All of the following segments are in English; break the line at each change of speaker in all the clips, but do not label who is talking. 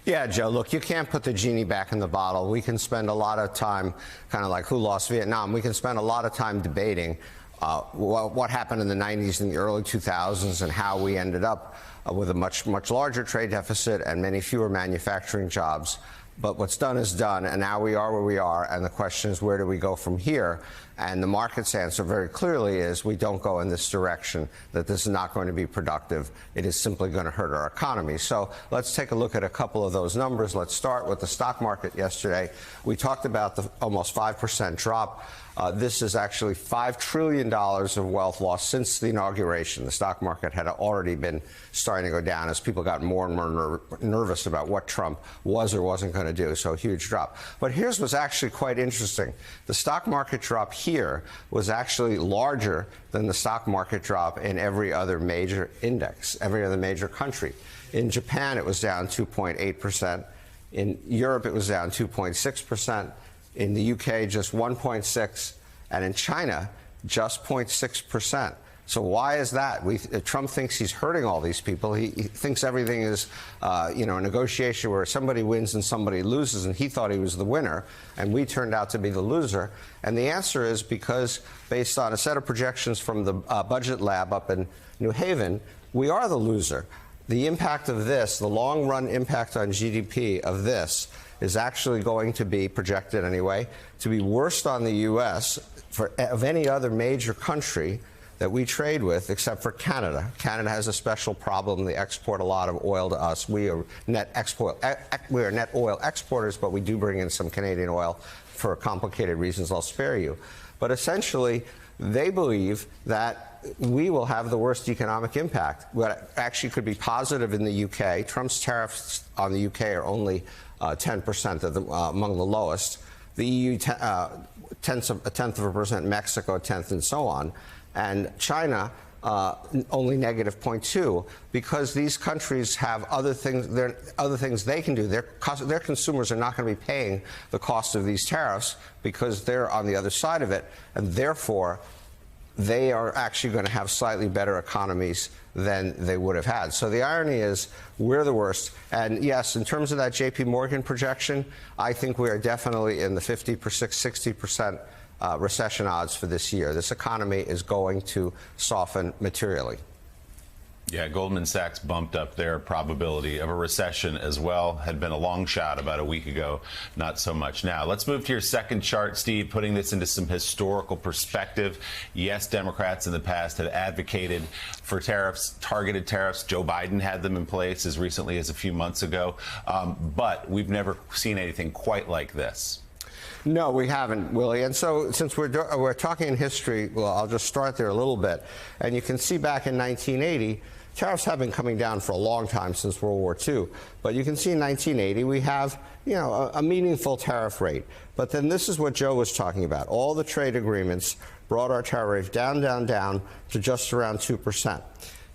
Yeah, Joe, look, you can't put the genie back in the bottle. We can spend a lot of time, kind of like who lost Vietnam, we can spend a lot of time debating what happened in the 90s and the early 2000s and how we ended up with a much larger trade deficit and many fewer manufacturing jobs. But what's done is done, and now we are where we are, and the question is, where do we go from here? And the market's answer very clearly is we don't go in this direction, that this is not going to be productive. It is simply going to hurt our economy. So let's take a look at a couple of those numbers. Let's start with the stock market yesterday. We talked about the almost 5% drop. This is actually $5 trillion of wealth lost since the inauguration. The stock market had already been starting to go down as people got more and more nervous about what Trump was or wasn't going to do. So a huge drop. But here's what's actually quite interesting. The stock market drop here was actually larger than the stock market drop in every other major index, every other major country. In Japan, it was down 2.8%. In Europe, it was down 2.6%. In the UK, just 1.6%, and in China, just 0.6%. So why is that? Trump thinks he's hurting all these people. He thinks everything is, a negotiation where somebody wins and somebody loses, and he thought he was the winner, and we turned out to be the loser. And the answer is because, based on a set of projections from the Budget Lab up in New Haven, we are the loser. The impact of this, the long-run impact on GDP of this, is actually going to be, projected anyway, to be worst on the U.S. of any other major country that we trade with, except for Canada. Canada has a special problem. They export a lot of oil to us. We are net oil exporters, but we do bring in some Canadian oil for complicated reasons I'll spare you. But essentially, they believe that we will have the worst economic impact. What actually could be positive in the U.K., Trump's tariffs on the U.K. are only 10% among the lowest. The EU, a tenth of a percent, Mexico, a tenth, and so on. And China, only negative 0.2, because these countries have other things they can do. Their consumers are not going to be paying the cost of these tariffs because they're on the other side of it, and therefore they are actually going to have slightly better economies than they would have had. So the irony is we're the worst. And yes, in terms of that JP Morgan projection, I think we are definitely in the 50%, 60% recession odds for this year. This economy is going to soften materially.
Yeah, Goldman Sachs bumped up their probability of a recession as well. Had been a long shot about a week ago, not so much now. Let's move to your second chart, Steve, putting this into some historical perspective. Yes, Democrats in the past had advocated for tariffs, targeted tariffs. Joe Biden had them in place as recently as a few months ago. But we've never seen anything quite like this.
No, we haven't, Willie. And so since we're talking in history, well, I'll just start there a little bit. And you can see back in 1980, tariffs have been coming down for a long time since World War II. But you can see in 1980, we have, a meaningful tariff rate. But then this is what Joe was talking about. All the trade agreements brought our tariff rate down, down, down to just around 2%.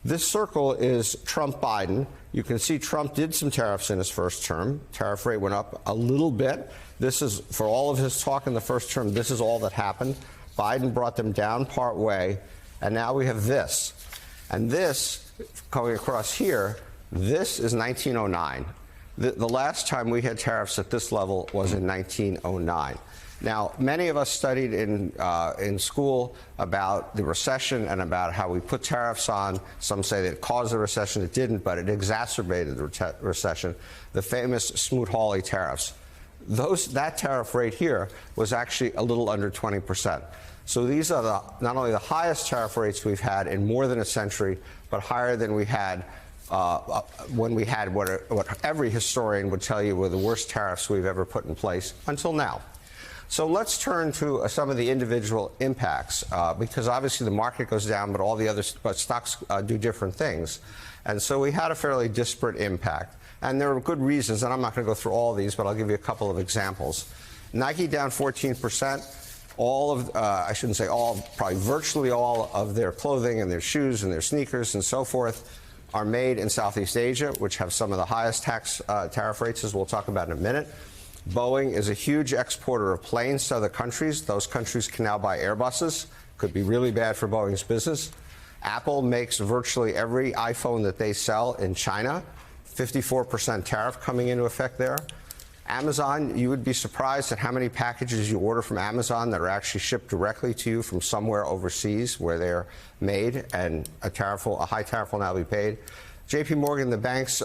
This circle is Trump-Biden. You can see Trump did some tariffs in his first term. Tariff rate went up a little bit. This is, for all of his talk in the first term, this is all that happened. Biden brought them down part way, and now we have this. And this, going across here, this is 1909. The last time we had tariffs at this level was in 1909. Now, many of us studied in school about the recession and about how we put tariffs on. Some say that it caused the recession. It didn't, but it exacerbated the recession. The famous Smoot-Hawley tariffs. That tariff rate here was actually a little under 20%. So these are not only the highest tariff rates we've had in more than a century, but higher than we had when we had what every historian would tell you were the worst tariffs we've ever put in place until now. So let's turn to some of the individual impacts, because obviously the market goes down, but all the other stocks do different things. And so we had a fairly disparate impact. And there are good reasons, and I'm not going to go through all these, but I'll give you a couple of examples. Nike down 14%. All of, I shouldn't say all, probably virtually all of their clothing and their shoes and their sneakers and so forth are made in Southeast Asia, which have some of the highest tariff rates, as we'll talk about in a minute. Boeing is a huge exporter of planes to other countries. Those countries can now buy Airbuses. Could be really bad for Boeing's business. Apple makes virtually every iPhone that they sell in China. 54% tariff coming into effect there. Amazon, you would be surprised at how many packages you order from Amazon that are actually shipped directly to you from somewhere overseas where they're made, and a high tariff will now be paid. JP Morgan, the banks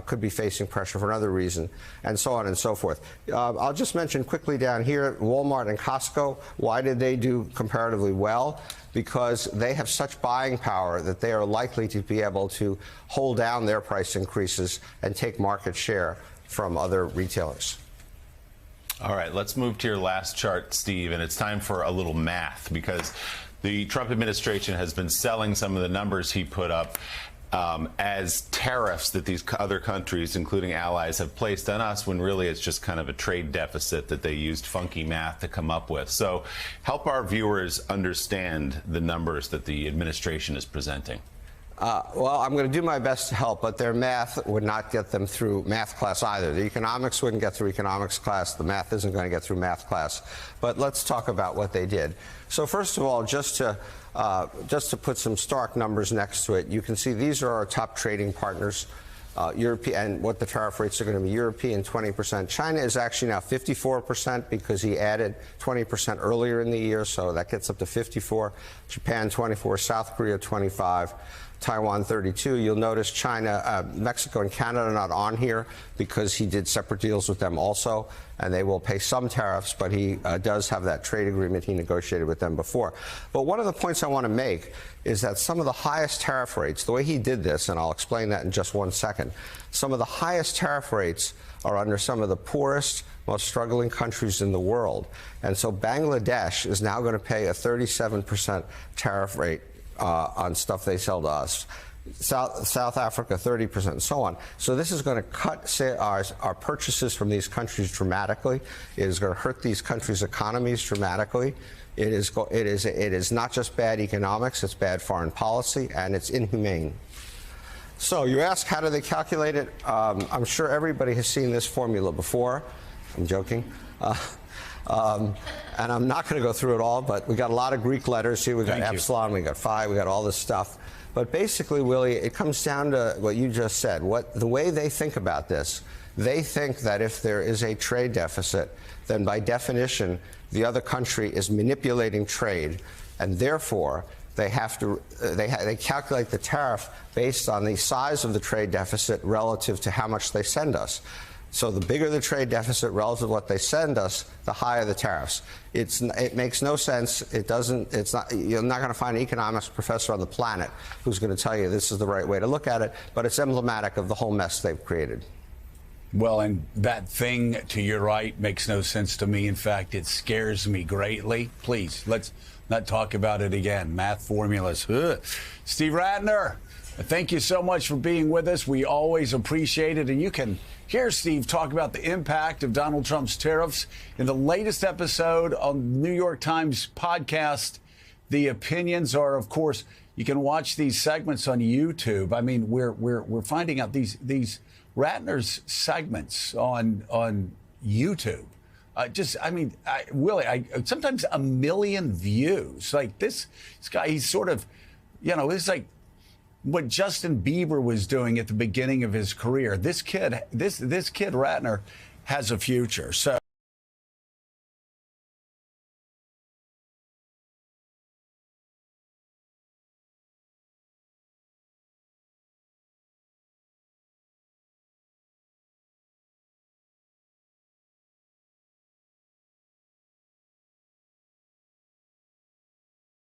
could be facing pressure for another reason, and so on and so forth. I'll just mention quickly down here, Walmart and Costco. Why did they do comparatively well? Because they have such buying power that they are likely to be able to hold down their price increases and take market share from other retailers.
All right, let's move to your last chart, Steve, and it's time for a little math, because the Trump administration has been selling some of the numbers he put up as tariffs that these other countries, including allies, have placed on us, when really it's just kind of a trade deficit that they used funky math to come up with. So help our viewers understand the numbers that the administration is presenting.
Well, I'm going to do my best to help, but their math would not get them through math class either. The economics wouldn't get through economics class. The math isn't going to get through math class. But let's talk about what they did. So first of all, just to put some stark numbers next to it, you can see these are our top trading partners. European, and what the tariff rates are going to be. European 20%. China is actually now 54% because he added 20% earlier in the year, so that gets up to 54. Japan 24, South Korea 25, Taiwan 32. You'll notice China, Mexico and Canada are not on here because he did separate deals with them also, and they will pay some tariffs, but he does have that trade agreement he negotiated with them before. But one of the points I want to make is that some of the highest tariff rates, the way he did this, and I'll explain that in just 1 second, some of the highest tariff rates are under some of the poorest, most struggling countries in the world. And so Bangladesh is now going to pay a 37% tariff rate on stuff they sell to us. South Africa, 30%, and so on. So this is going to cut our purchases from these countries dramatically. It is going to hurt these countries' economies dramatically. It is not just bad economics, it's bad foreign policy, and it's inhumane. So you ask, how do they calculate it? I'm sure everybody has seen this formula before. I'm joking. And I'm not going to go through it all, but we got a lot of Greek letters here. We got epsilon, we got phi, we got all this stuff. But basically, Willie, it comes down to what you just said. The way they think about this, they think that if there is a trade deficit, then by definition, the other country is manipulating trade, and therefore they have to they calculate the tariff based on the size of the trade deficit relative to how much they send us. So the bigger the trade deficit relative to what they send us, the higher the tariffs. It makes no sense. It doesn't. It's not. You're not going to find an economics professor on the planet who's going to tell you this is the right way to look at it. But it's emblematic of the whole mess they've created.
Well, and that thing to your right makes no sense to me. In fact, it scares me greatly. Please, let's not talk about it again. Math formulas. Ugh. Steve Rattner, thank you so much for being with us. We always appreciate it. And you can hear Steve talk about the impact of Donald Trump's tariffs in the latest episode on New York Times podcast. The opinions are, of course, you can watch these segments on YouTube. I mean, we're finding out these Rattner's segments on YouTube. Willie, sometimes 1 million views. Like this guy, he's sort of, it's like what Justin Bieber was doing at the beginning of his career. This kid Rattner has a future. So.